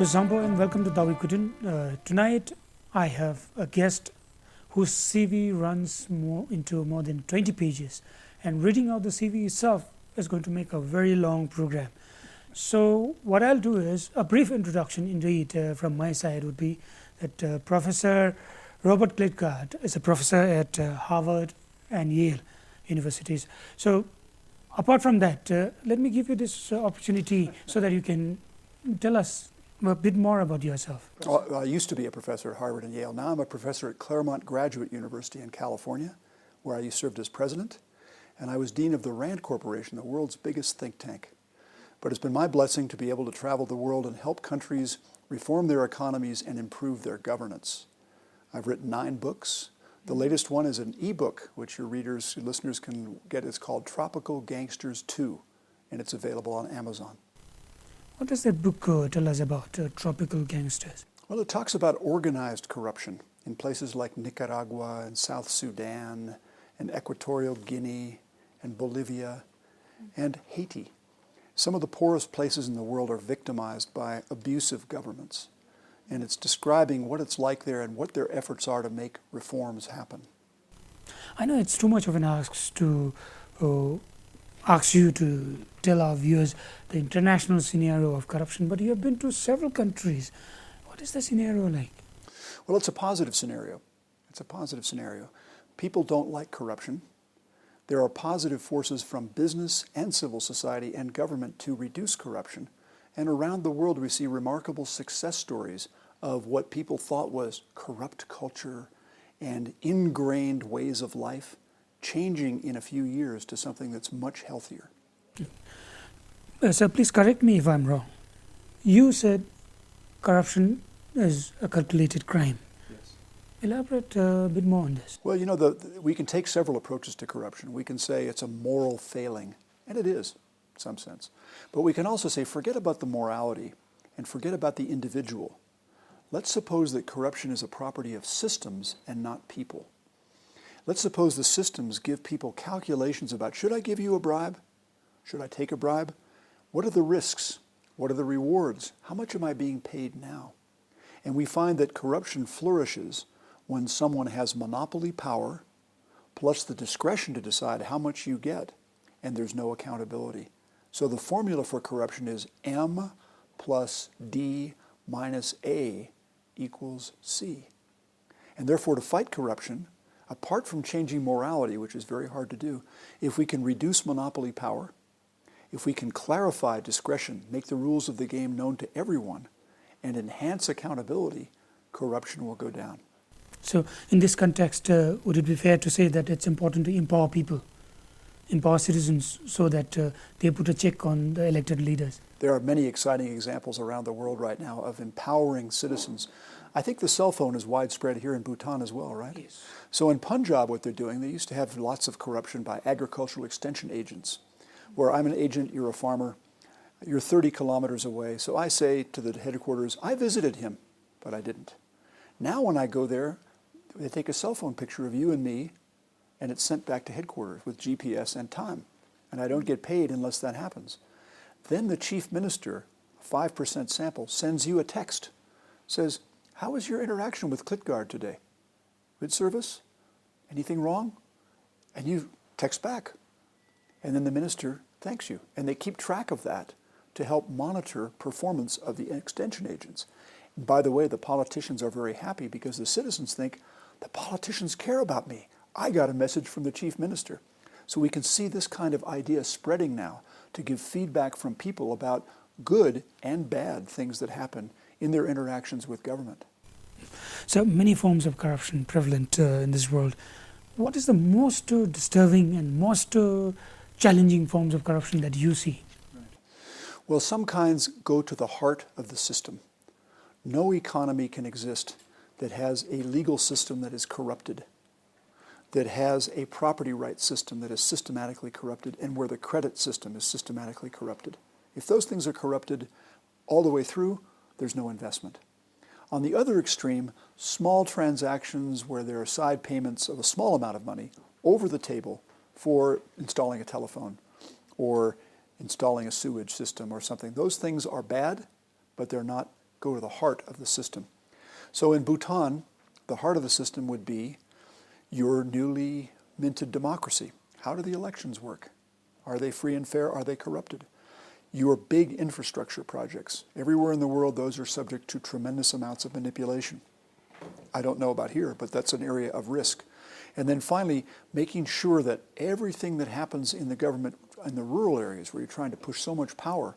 Kuzambo and welcome to Dawai Kudroen. Tonight I have a guest whose CV runs into more than 20 pages, and reading out the CV itself is going to make a very long program. So what I'll do is a brief introduction indeed from my side would be that Professor Robert Klitgaard is a professor at Harvard and Yale universities. So apart from that, let me give you this opportunity so that you can tell us a bit more about yourself. I used to be a professor at Harvard and Yale. Now I'm a professor at Claremont Graduate University in California, where I served as president, and I was dean of the Rand Corporation, the world's biggest think tank. But it's been my blessing to be able to travel the world and help countries reform their economies and improve their governance. I've written 9 books. The latest one is an e-book, which your listeners can get. It's called Tropical Gangsters 2, and it's available on Amazon. What does that book tell us about tropical gangsters? Well, it talks about organized corruption in places like Nicaragua and South Sudan and Equatorial Guinea and Bolivia and Haiti. Some of the poorest places in the world are victimized by abusive governments. And it's describing what it's like there and what their efforts are to make reforms happen. I know it's too much of an ask to ask you to tell our viewers the international scenario of corruption, but you have been to several countries. What is the scenario like? Well, it's a positive scenario. It's a positive scenario. People don't like corruption. There are positive forces from business and civil society and government to reduce corruption. And around the world we see remarkable success stories of what people thought was corrupt culture and ingrained ways of life changing in a few years to something that's much healthier. Sir, please correct me if I'm wrong. You said corruption is a calculated crime. Yes. Elaborate a bit more on this. Well, you know, we can take several approaches to corruption. We can say it's a moral failing, and it is in some sense. But we can also say forget about the morality and forget about the individual. Let's suppose that corruption is a property of systems and not people. Let's suppose the systems give people calculations about, should I give you a bribe? Should I take a bribe? What are the risks? What are the rewards? How much am I being paid now? And we find that corruption flourishes when someone has monopoly power plus the discretion to decide how much you get, and there's no accountability. So the formula for corruption is M plus D minus A equals C. And therefore, to fight corruption, apart from changing morality, which is very hard to do, if we can reduce monopoly power, if we can clarify discretion, make the rules of the game known to everyone, and enhance accountability, corruption will go down. So in this context, would it be fair to say that it's important to empower people, empower citizens so that they put a check on the elected leaders? There are many exciting examples around the world right now of empowering citizens. I think the cell phone is widespread here in Bhutan as well, right? Yes. So in Punjab, what they're doing, they used to have lots of corruption by agricultural extension agents, where I'm an agent, you're a farmer, you're 30 kilometers away. So I say to the headquarters, I visited him, but I didn't. Now when I go there, they take a cell phone picture of you and me, and it's sent back to headquarters with GPS and time. And I don't get paid unless that happens. Then the chief minister, a 5% sample, sends you a text, says, how was your interaction with Klitgaard today? Good service? Anything wrong? And you text back. And then the minister thanks you. And they keep track of that to help monitor performance of the extension agents. And by the way, the politicians are very happy because the citizens think, the politicians care about me. I got a message from the chief minister. So we can see this kind of idea spreading now to give feedback from people about good and bad things that happen in their interactions with government. So many forms of corruption prevalent in this world. What is the most disturbing and most challenging forms of corruption that you see? Right. Well, some kinds go to the heart of the system. No economy can exist that has a legal system that is corrupted, that has a property rights system that is systematically corrupted, and where the credit system is systematically corrupted. If those things are corrupted all the way through, there's no investment. On the other extreme, small transactions where there are side payments of a small amount of money over the table for installing a telephone or installing a sewage system or something. Those things are bad, but they're not go to the heart of the system. So in Bhutan, the heart of the system would be your newly minted democracy. How do the elections work? Are they free and fair? Are they corrupted? Your big infrastructure projects. Everywhere in the world, those are subject to tremendous amounts of manipulation. I don't know about here, but that's an area of risk. And then finally, making sure that everything that happens in the government in the rural areas where you're trying to push so much power,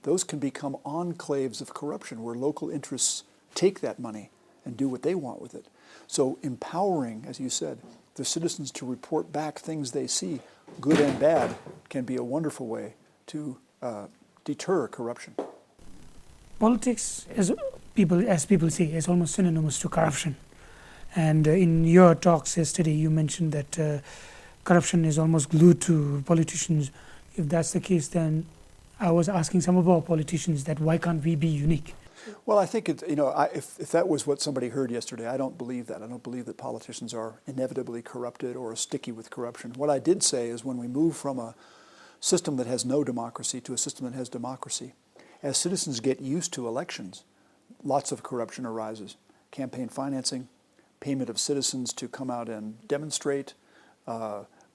those can become enclaves of corruption where local interests take that money and do what they want with it. So empowering, as you said, the citizens to report back things they see, good and bad, can be a wonderful way to deter corruption. Politics, as people say, is almost synonymous to corruption. And in your talks yesterday, you mentioned that corruption is almost glued to politicians. If that's the case, then I was asking some of our politicians that why can't we be unique? Well, I think if that was what somebody heard yesterday, I don't believe that. I don't believe that politicians are inevitably corrupted or sticky with corruption. What I did say is when we move from a system that has no democracy to a system that has democracy, as citizens get used to elections, lots of corruption arises. Campaign financing, payment of citizens to come out and demonstrate,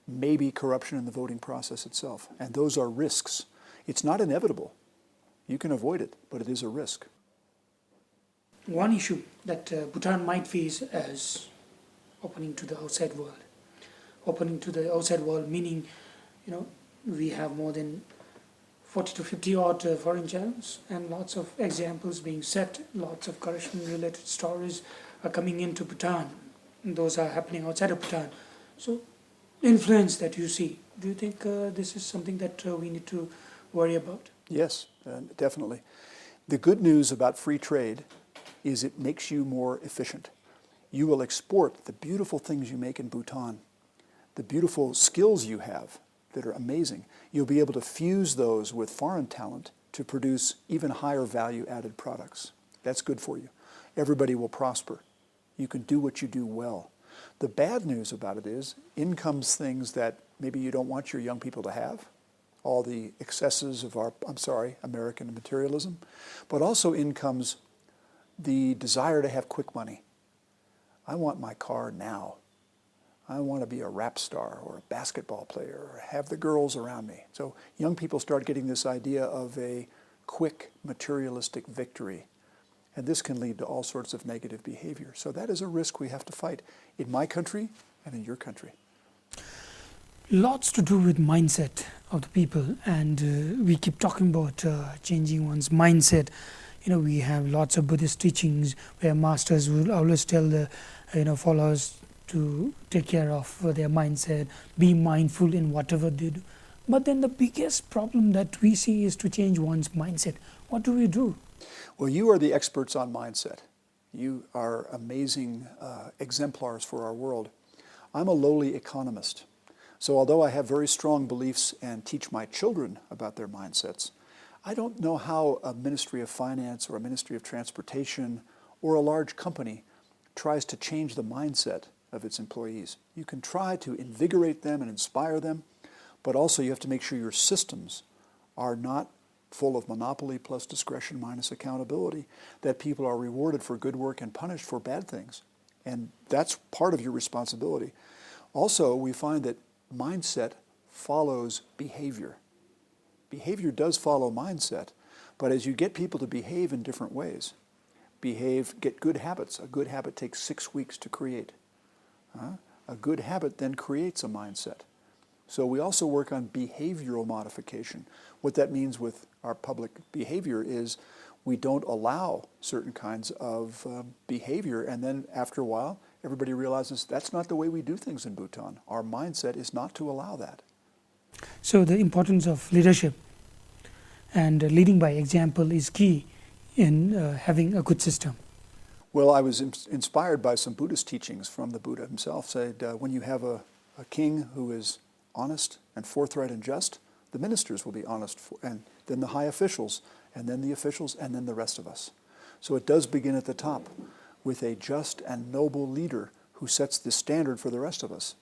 maybe corruption in the voting process itself. And those are risks. It's not inevitable. You can avoid it, but it is a risk. One issue that Bhutan might face as opening to the outside world. Opening to the outside world meaning, we have more than 40 to 50 odd foreign channels and lots of examples being set, lots of corruption-related stories are coming into Bhutan. Those are happening outside of Bhutan. So, influence that you see, do you think this is something that we need to worry about? Yes, definitely. The good news about free trade is it makes you more efficient. You will export the beautiful things you make in Bhutan, the beautiful skills you have that are amazing. You'll be able to fuse those with foreign talent to produce even higher value-added products. That's good for you. Everybody will prosper. You can do what you do well. The bad news about it is in comes things that maybe you don't want your young people to have, all the excesses of our, American materialism, but also in comes the desire to have quick money. I want my car now. I want to be a rap star or a basketball player or have the girls around me. So young people start getting this idea of a quick materialistic victory. And this can lead to all sorts of negative behavior. So that is a risk we have to fight in my country and in your country. Lots to do with mindset of the people, and we keep talking about changing one's mindset. We have lots of Buddhist teachings where masters will always tell the followers to take care of their mindset, be mindful in whatever they do. But then the biggest problem that we see is to change one's mindset. What do we do? Well, you are the experts on mindset. You are amazing exemplars for our world. I'm a lowly economist. So although I have very strong beliefs and teach my children about their mindsets, I don't know how a Ministry of Finance or a Ministry of Transportation or a large company tries to change the mindset of its employees. You can try to invigorate them and inspire them, but also you have to make sure your systems are not full of monopoly plus discretion minus accountability, that people are rewarded for good work and punished for bad things. And that's part of your responsibility. Also, we find that mindset follows behavior. Behavior does follow mindset, but as you get people to behave in different ways, get good habits. A good habit takes 6 weeks to create. A good habit then creates a mindset. So we also work on behavioral modification. What that means with our public behavior is we don't allow certain kinds of behavior, and then after a while, everybody realizes that's not the way we do things in Bhutan. Our mindset is not to allow that. So the importance of leadership and leading by example is key in having a good system. Well, I was inspired by some Buddhist teachings from the Buddha himself. Said when you have a king who is honest and forthright and just, the ministers will be honest, and then the high officials, and then the officials, and then the rest of us. So it does begin at the top with a just and noble leader who sets the standard for the rest of us.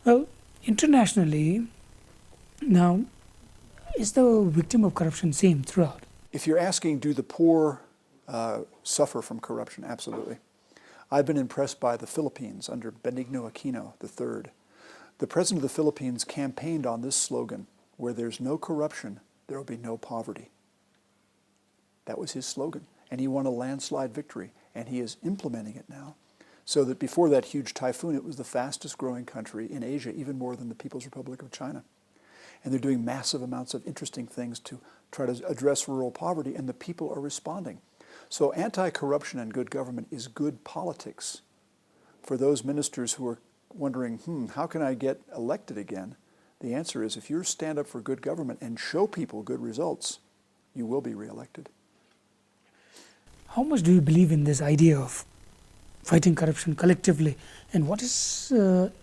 Well, internationally, now, is the victim of corruption same throughout? If you're asking, do the poor suffer from corruption? Absolutely. I've been impressed by the Philippines under Benigno Aquino III. The president of the Philippines campaigned on this slogan, where there's no corruption, there will be no poverty. That was his slogan. And he won a landslide victory. And he is implementing it now. So that before that huge typhoon, it was the fastest growing country in Asia, even more than the People's Republic of China. And they're doing massive amounts of interesting things to try to address rural poverty, and the people are responding. So anti-corruption and good government is good politics. For those ministers who are wondering, how can I get elected again? The answer is, if you stand up for good government and show people good results, you will be reelected. How much do you believe in this idea of fighting corruption collectively, and what is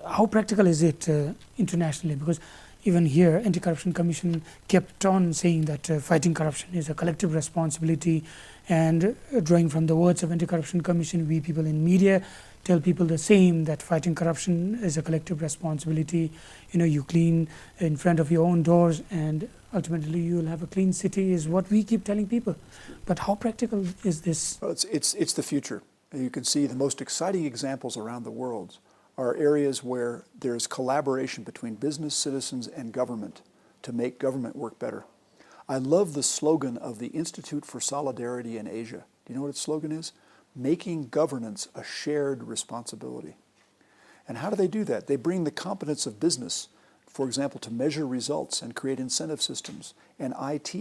how practical is it internationally? Because even here, Anti-Corruption Commission kept on saying that fighting corruption is a collective responsibility, and drawing from the words of Anti-Corruption Commission, we people in media tell people the same, that fighting corruption is a collective responsibility. You clean in front of your own doors and ultimately you will have a clean city, is what we keep telling people. But how practical is this? Well, it's the future. You can see the most exciting examples around the world are areas where there's collaboration between business, citizens, and government to make government work better. I love the slogan of the Institute for Solidarity in Asia. Do you know what its slogan is? Making governance a shared responsibility. And how do they do that? They bring the competence of business, for example, to measure results and create incentive systems, and IT,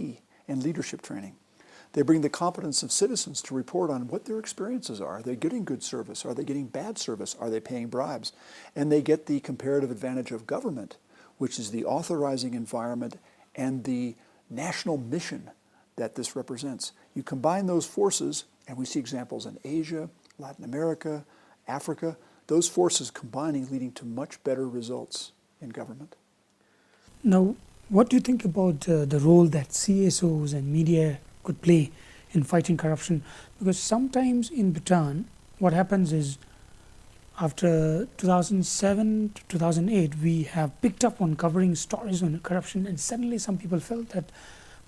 and leadership training. They bring the competence of citizens to report on what their experiences are. Are they getting good service? Are they getting bad service? Are they paying bribes? And they get the comparative advantage of government, which is the authorizing environment and the national mission that this represents. You combine those forces, and we see examples in Asia, Latin America, Africa, those forces combining, leading to much better results in government. Now, what do you think about the role that CSOs and media could play in fighting corruption? Because sometimes in Bhutan, what happens is, after 2007 to 2008, we have picked up on covering stories on corruption, and suddenly some people felt that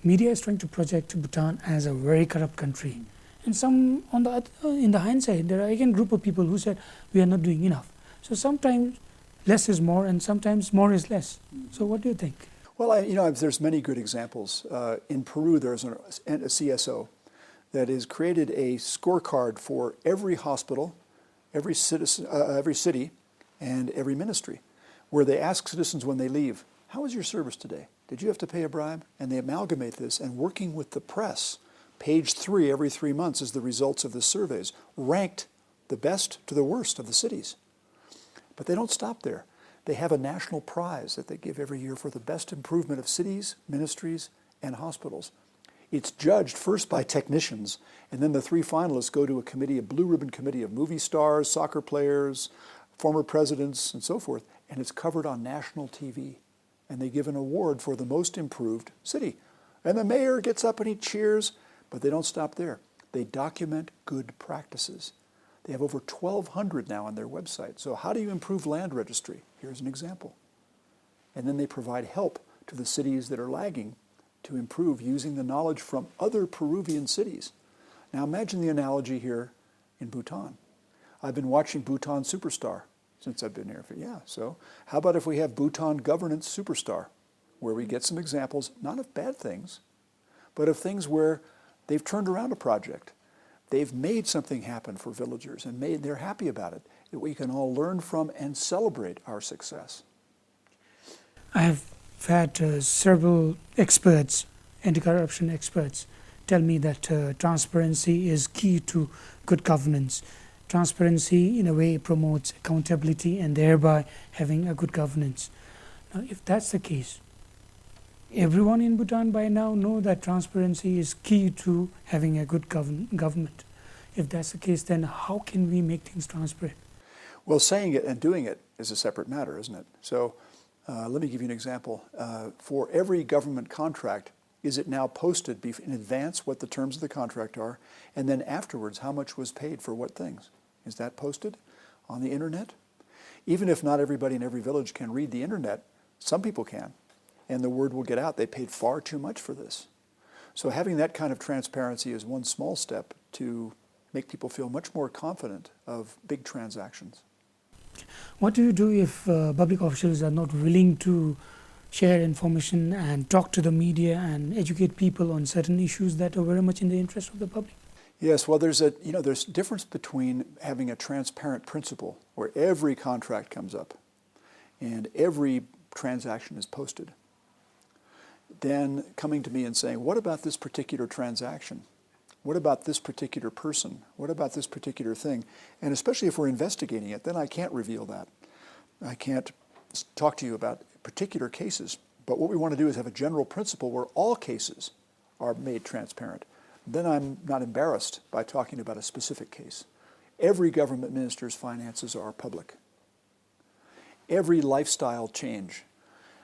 media is trying to project Bhutan as a very corrupt country. And some, in the hindsight, there are again a group of people who said, we are not doing enough. So sometimes less is more, and sometimes more is less. So what do you think? Well, there's many good examples. In Peru, there's a CSO that has created a scorecard for every hospital, every city, and every ministry, where they ask citizens when they leave, how was your service today? Did you have to pay a bribe? And they amalgamate this, and working with the press, page 3 every 3 months is the results of the surveys, ranked the best to the worst of the cities. But they don't stop there. They have a national prize that they give every year for the best improvement of cities, ministries, and hospitals. It's judged first by technicians, and then the 3 finalists go to a committee, a blue ribbon committee of movie stars, soccer players, former presidents, and so forth, and it's covered on national TV. And they give an award for the most improved city. And the mayor gets up and he cheers, but they don't stop there. They document good practices. They have over 1,200 now on their website. So how do you improve land registry? Here's an example. And then they provide help to the cities that are lagging to improve using the knowledge from other Peruvian cities. Now imagine the analogy here in Bhutan. I've been watching Bhutan Superstar since I've been here. So how about if we have Bhutan Governance Superstar, where we get some examples, not of bad things, but of things where they've turned around a project. They've made something happen for villagers, and they're happy about it, that we can all learn from and celebrate our success. I have had several experts, anti-corruption experts, tell me that transparency is key to good governance. Transparency, in a way, promotes accountability and thereby having a good governance. Now, if that's the case, everyone in Bhutan by now know that transparency is key to having a good government. If that's the case, then how can we make things transparent? Well, saying it and doing it is a separate matter, isn't it? So let me give you an example. For every government contract, is it now posted in advance what the terms of the contract are, and then afterwards how much was paid for what things? Is that posted on the internet? Even if not everybody in every village can read the internet, some people can, and the word will get out. They paid far too much for this. So having that kind of transparency is one small step to make people feel much more confident of big transactions. What do you do if public officials are not willing to share information and talk to the media and educate people on certain issues that are very much in the interest of the public? Yes, well, there's a difference between having a transparent principle where every contract comes up and every transaction is posted, then coming to me and saying, what about this particular transaction? What about this particular person? What about this particular thing? And especially if we're investigating it, then I can't reveal that. I can't talk to you about particular cases. But what we want to do is have a general principle where all cases are made transparent. Then I'm not embarrassed by talking about a specific case. Every government minister's finances are public. Every lifestyle change.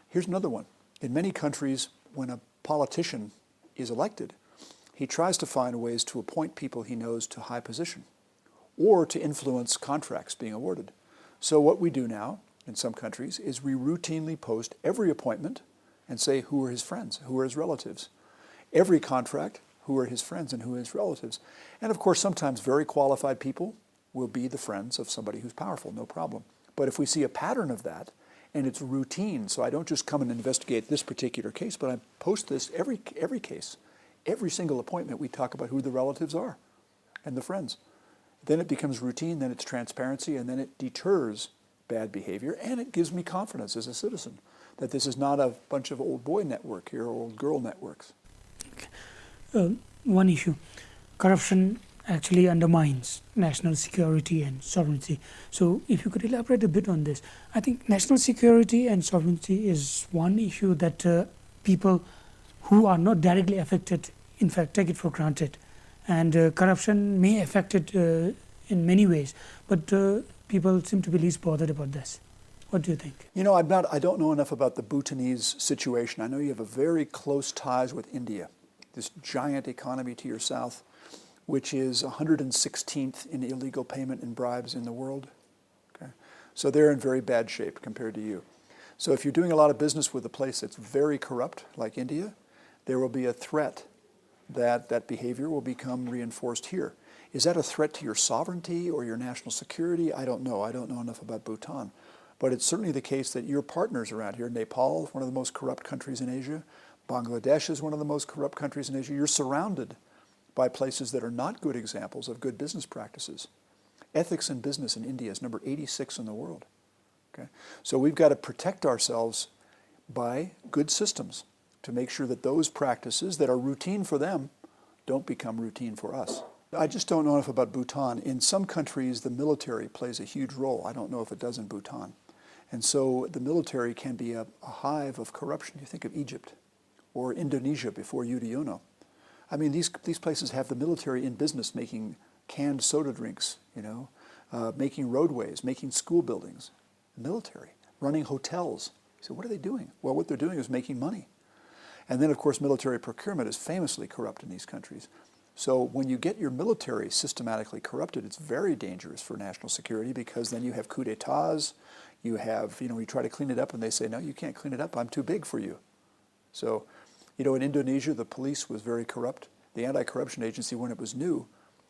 Here's another one. In many countries, when a politician is elected, he tries to find ways to appoint people he knows to high position or to influence contracts being awarded. So what we do now in some countries is we routinely post every appointment and say who are his friends, who are his relatives. Every contract, who are his friends and who are his relatives. And of course, sometimes very qualified people will be the friends of somebody who's powerful, no problem. But if we see a pattern of that, and it's routine, so I don't just come and investigate this particular case, but I post this every case. Every single appointment, we talk about who the relatives are and the friends. Then it becomes routine, then it's transparency, and then it deters bad behavior, and it gives me confidence as a citizen that this is not a bunch of old boy network here, or old girl networks. Okay. One issue, corruption actually undermines national security and sovereignty. So if you could elaborate a bit on this. I think national security and sovereignty is one issue that people who are not directly affected, in fact, take it for granted. And corruption may affect it in many ways, but people seem to be least bothered about this. What do you think? You know, I don't know enough about the Bhutanese situation. I know you have a very close ties with India, this giant economy to your south, which is 116th in illegal payment and bribes in the world. Okay? So they're in very bad shape compared to you. So if you're doing a lot of business with a place that's very corrupt, like India, there will be a threat that that behavior will become reinforced here. Is that a threat to your sovereignty or your national security? I don't know. I don't know enough about Bhutan. But it's certainly the case that your partners around here, Nepal, one of the most corrupt countries in Asia, Bangladesh is one of the most corrupt countries in Asia. You're surrounded by places that are not good examples of good business practices. Ethics in business in India is number 86 in the world. Okay? So we've got to protect ourselves by good systems to make sure that those practices that are routine for them don't become routine for us. I just don't know enough about Bhutan. In some countries, the military plays a huge role. I don't know if it does in Bhutan. And so the military can be a hive of corruption. You think of Egypt or Indonesia before Yudhoyono. I mean, these places have the military in business making canned soda drinks, making roadways, making school buildings. The military, running hotels. So what are they doing? Well, what they're doing is making money. And then, of course, military procurement is famously corrupt in these countries. So when you get your military systematically corrupted, it's very dangerous for national security because then you have coups d'etats, you have, you try to clean it up and they say, no, you can't clean it up, I'm too big for you. So, in Indonesia, the police was very corrupt. The anti-corruption agency, when it was new,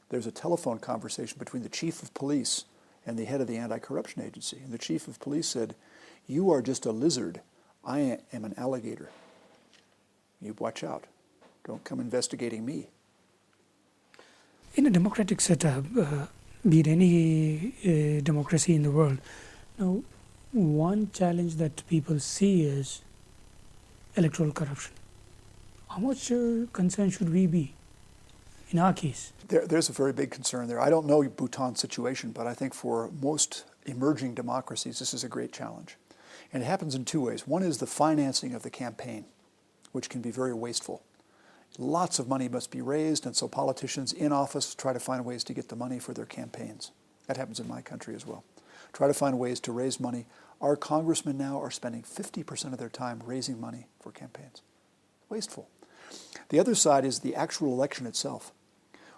there's a telephone conversation between the chief of police and the head of the anti-corruption agency. And the chief of police said, you are just a lizard, I am an alligator. You watch out, don't come investigating me. In a democratic setup, be it any democracy in the world, now one challenge that people see is electoral corruption. How much concerned should we be in our case? There's a very big concern there. I don't know Bhutan's situation, but I think for most emerging democracies, this is a great challenge. And it happens in two ways. One is the financing of the campaign, which can be very wasteful. Lots of money must be raised, and so politicians in office try to find ways to get the money for their campaigns. That happens in my country as well. Try to find ways to raise money. Our congressmen now are spending 50% of their time raising money for campaigns. Wasteful. The other side is the actual election itself,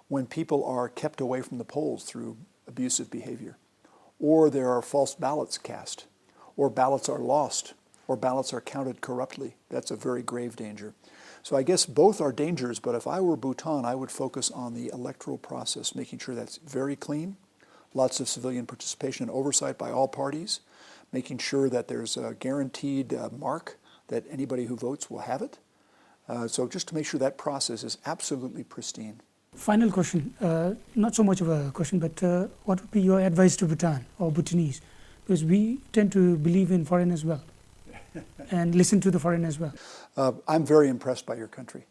when people are kept away from the polls through abusive behavior, or there are false ballots cast, or ballots are lost, or ballots are counted corruptly. That's a very grave danger. So I guess both are dangers, but if I were Bhutan, I would focus on the electoral process, making sure that's very clean, lots of civilian participation and oversight by all parties, making sure that there's a guaranteed mark that anybody who votes will have it. So just to make sure that process is absolutely pristine. Final question, not so much of a question, but what would be your advice to Bhutan or Bhutanese? Because we tend to believe in foreign as well and listen to the foreign as well. I'm very impressed by your country.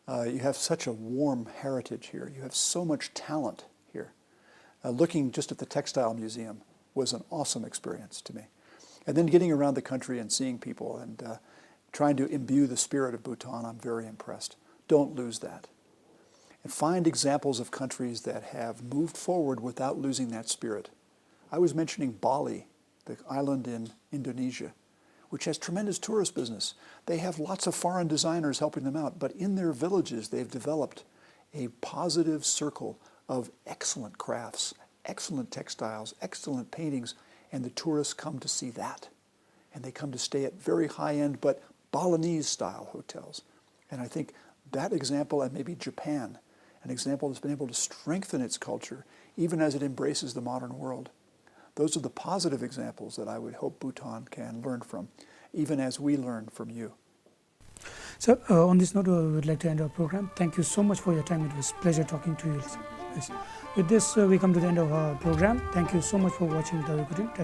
You have such a warm heritage here. You have so much talent here. Looking just at the Textile Museum was an awesome experience to me. And then getting around the country and seeing people and trying to imbue the spirit of Bhutan, I'm very impressed. Don't lose that. And find examples of countries that have moved forward without losing that spirit. I was mentioning Bali, the island in Indonesia, which has tremendous tourist business. They have lots of foreign designers helping them out, but in their villages they've developed a positive circle of excellent crafts, excellent textiles, excellent paintings, and the tourists come to see that. And they come to stay at very high-end but Balinese-style hotels. And I think that example, and maybe Japan, an example that's been able to strengthen its culture even as it embraces the modern world. Those are the positive examples that I would hope Bhutan can learn from, even as we learn from you. So on this note, we would like to end our program. Thank you so much for your time. It was a pleasure talking to you. Yes. With this, we come to the end of our program. Thank you so much for watching Dawai Kudroen.